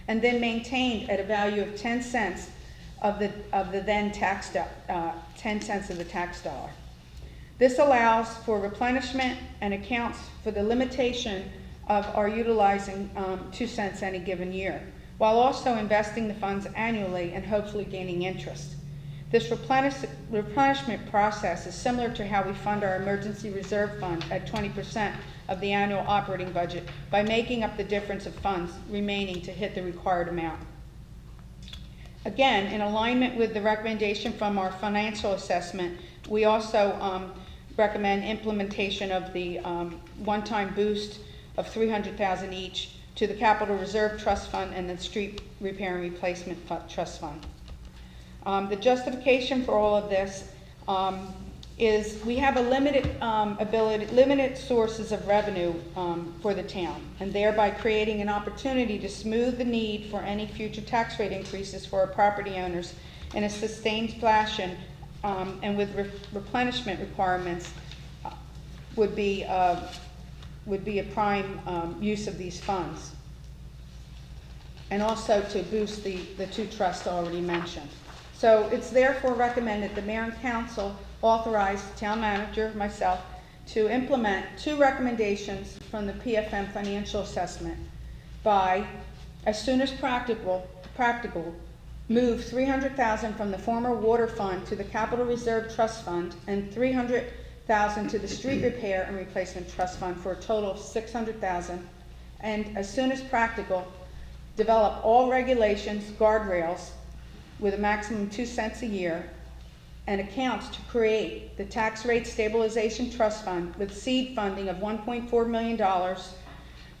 and then maintained at a value of 10 cents of the then tax 10 cents of the tax dollar. This allows for replenishment and accounts for the limitation of our utilizing 2 cents any given year, while also investing the funds annually and hopefully gaining interest. This replenishment process is similar to how we fund our emergency reserve fund at 20% of the annual operating budget by making up the difference of funds remaining to hit the required amount. Again, in alignment with the recommendation from our financial assessment, we also recommend implementation of the one-time boost of $300,000 each to the Capital Reserve Trust Fund and the Street Repair and Replacement Trust Fund. The justification for all of this is we have a limited sources of revenue for the town, and thereby creating an opportunity to smooth the need for any future tax rate increases for our property owners in a sustained fashion, and with replenishment requirements would be a prime use of these funds, and also to boost the 2 trusts already mentioned. So it's therefore recommended the mayor and council authorize the town manager, myself, to implement 2 recommendations from the PFM financial assessment by, as soon as practical, move $300,000 from the former water fund to the Capital Reserve Trust Fund and $300,000 to the Street Repair and Replacement Trust Fund for a total of $600,000. And as soon as practical, develop all regulations, guardrails, with a maximum 2 cents a year, and accounts to create the Tax Rate Stabilization Trust Fund with seed funding of $1.4 million.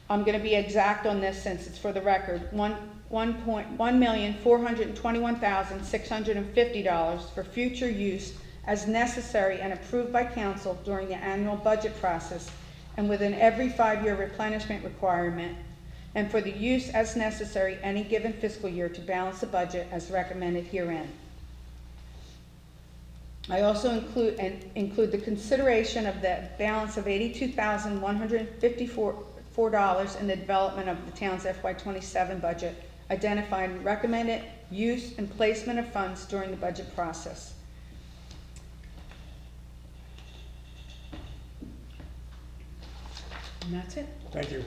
I'm going to be exact on this since it's for the record. $1,421,650 for future use as necessary and approved by council during the annual budget process, and within every 5-year replenishment requirement, and for the use as necessary any given fiscal year to balance the budget as recommended herein. I also include the consideration of the balance of $82,154 in the development of the town's FY27 budget, identifying recommended use and placement of funds during the budget process. And that's it. Thank you.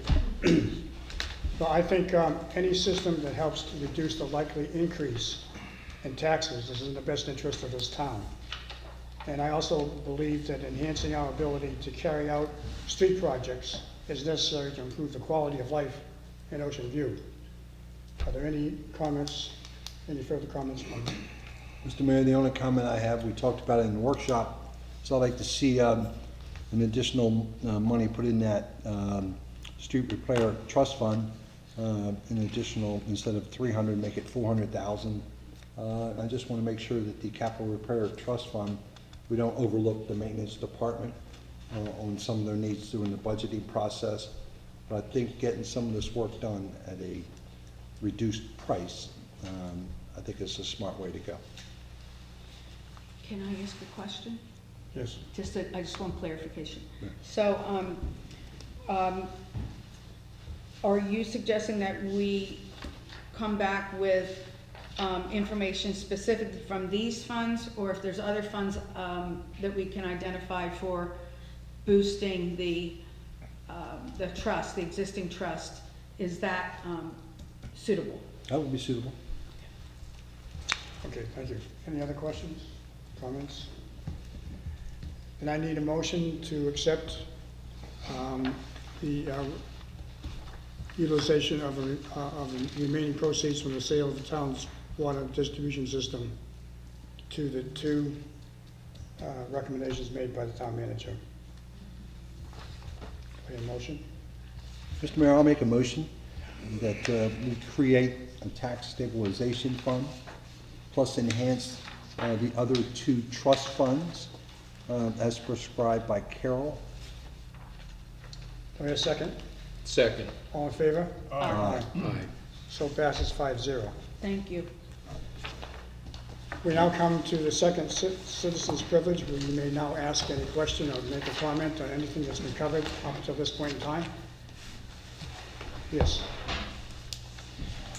Well, I think any system that helps to reduce the likely increase in taxes is in the best interest of this town. And I also believe that enhancing our ability to carry out street projects is necessary to improve the quality of life in Ocean View. Are there any comments, any further comments from you? Mr. Mayor, the only comment I have, we talked about it in the workshop, so I'd like to see an additional money put in that street repair trust fund, an additional, instead of 300, make it 400,000. I just want to make sure that the capital repair trust fund, we don't overlook the maintenance department on some of their needs during the budgeting process. But I think getting some of this work done at a reduced price, I think is a smart way to go. Can I ask a question? Yes. I just want clarification. Yeah. So, are you suggesting that we come back with information specifically from these funds, or if there's other funds that we can identify for boosting the trust, the existing trust, is that suitable? That would be suitable. Okay, thank you. Any other questions, comments? And I need a motion to accept the utilization of the remaining proceeds from the sale of the town's water distribution system to the 2 recommendations made by the town manager. A motion? Mr. Mayor, I'll make a motion that we create a tax stabilization fund, plus enhance the other two trust funds as prescribed by Carol. Do I hear a second? Second. All in favor? Aye. So passes 5-0. Thank you. We now come to the second citizen's privilege, where you may now ask any question or make a comment on anything that's been covered up until this point in time. Yes. I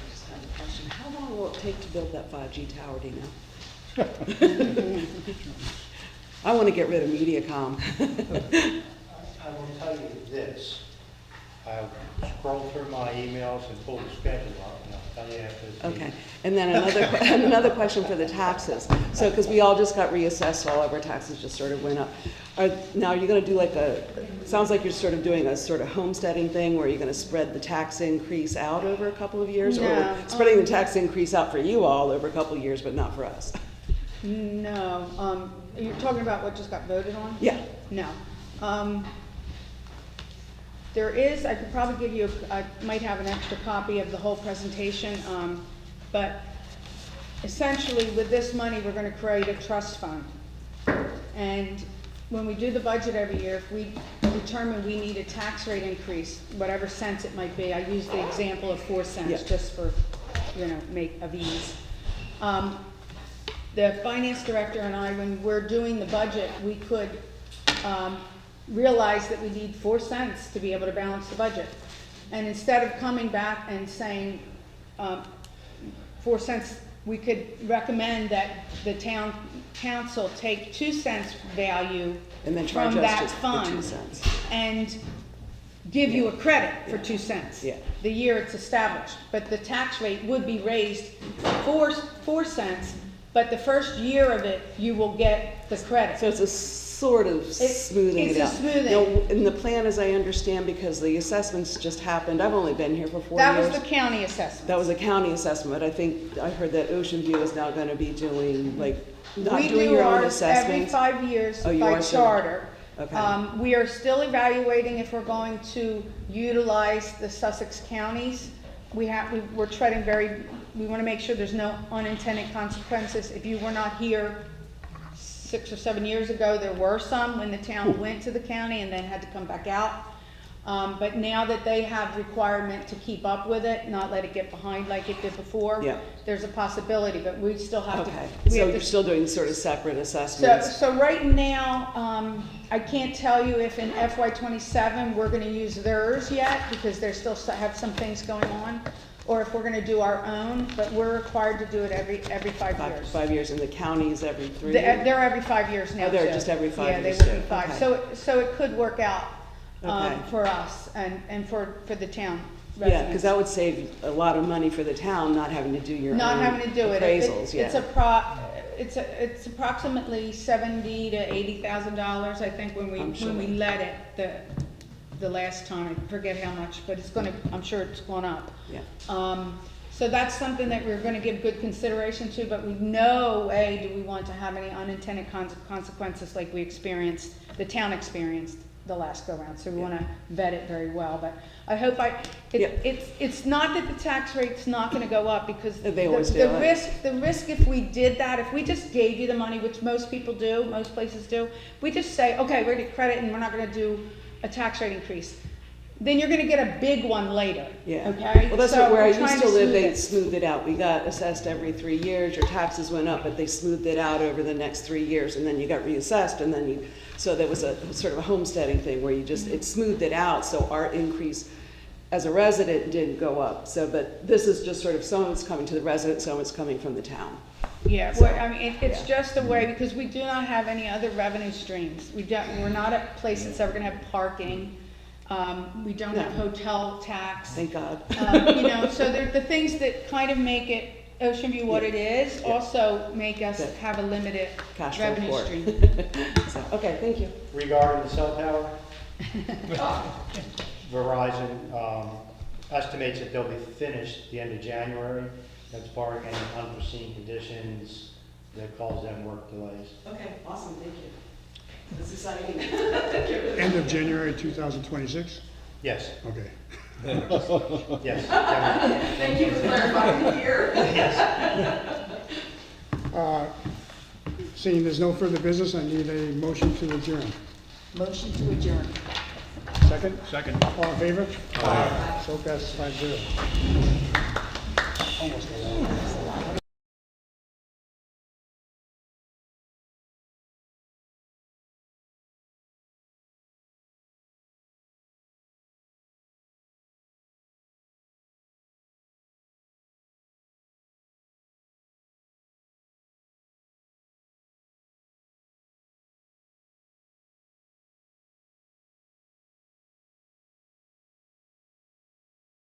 just have a question. How long will it take to build that 5G tower, do you know? I want to get rid of MediaCom. I will tell you this. I scrolled through my emails and pulled the schedule up, and I'll tell you after this meeting. Okay, and then another question for the taxes. So, because we all just got reassessed, all of our taxes just sort of went up. Now, are you going to do like sounds like you're sort of doing a sort of homesteading thing where you're going to spread the tax increase out over a couple of years? No, or spreading the tax increase out for you all over a couple of years, but not for us? No, you're talking about what just got voted on? Yeah. No. There is, I could probably give you, I might have an extra copy of the whole presentation, but essentially with this money, we're gonna create a trust fund. And when we do the budget every year, if we determine we need a tax rate increase, whatever cents it might be, I use the example of 4 cents Yeah. just for, make of ease. The finance director and I, when we're doing the budget, we could realize that we need 4 cents to be able to balance the budget. And instead of coming back and saying 4 cents, we could recommend that the town council take 2 cents value And then charge from us that just the fund 2 cents. and give you a credit for 2 cents. Yeah. The year it's established. But the tax rate would be raised 4 cents, but the first year of it, you will get the credit. So it's a sort of smoothing it's it a out. smoothing. Now, in the plan, as I understand, because the assessments just happened, I've only been here for 4 years. That was the county assessment. That was a county assessment, but I think, I heard that Ocean View is now gonna be doing, not We doing do your own ours every assessments. 5 years Oh, you by are still- charter. Okay. We are still evaluating if we're going to utilize the Sussex counties. We're treading we want to make sure there's no unintended consequences. If you were not here 6 or 7 years ago, there were some when the town went to the county and then had to come back out. But now that they have requirement to keep up with it, not let it get behind like it did before, Yeah. there's a possibility, but we still have to. Okay, we so have you're to- still doing sort of separate assessments? So right now, I can't tell you if in FY '27 we're gonna use theirs yet, because they're still have some things going on, or if we're gonna do our own, but we're required to do it every 5 years. 5 years, and the counties every 3 They're years? every 5 years now, Oh, they're too. just every 5 years, Yeah, they would too. be 5. Okay. So it could work out Okay. for us and for the town Yeah, residents. because that would save a lot of money for the town, not having to do your own Not having to do it. appraisals, yeah. It's approximately $70,000 to $80,000, I think, when I'm sure. we let it, the last time, I forget how much, but I'm sure it's gone up. Yeah. So that's something that we're gonna give good consideration to, but we no way do we want to have any unintended consequences like the town experienced the last go-round. So we wanna vet it very well, but I hope it's not that the tax rate's not gonna go up, because They always do. the risk if we did that, if we just gave you the money, which most people do, most places do, we just say, okay, we're gonna credit and we're not gonna do a tax rate increase. Then you're gonna get a big one later, Yeah. okay? Well, that's So where I we're trying used to live, smooth they it. smoothed it out. We got assessed every 3 years, your taxes went up, but they smoothed it out over the next 3 years, and then you got reassessed, and then so there was a sort of a homesteading thing where it smoothed it out, so our increase as a resident didn't go up. So, but this is just sort of, some of it's coming to the resident, some of it's coming from the town. Yeah, So, well, I mean, it's just a way, because we do not have any other revenue streams. We're not a place that's ever gonna have parking. We don't have hotel tax. Thank God. So they're the things that kind of make it Ocean View what it is, also make us have a limited Cash flow revenue for it. stream. So, okay, thank you. Regarding the cell tower, Verizon estimates that they'll be finished the end of January. That's barring any unforeseen conditions that cause them work delays. Okay, awesome, thank you. That's exciting. End of January 2026? Yes. Okay. Yes. Thank you for clarifying here. Seeing there's no further business, I need a motion to adjourn. Motion to adjourn. Second? Second. All in favor? Aye. So passes 5-0. Almost.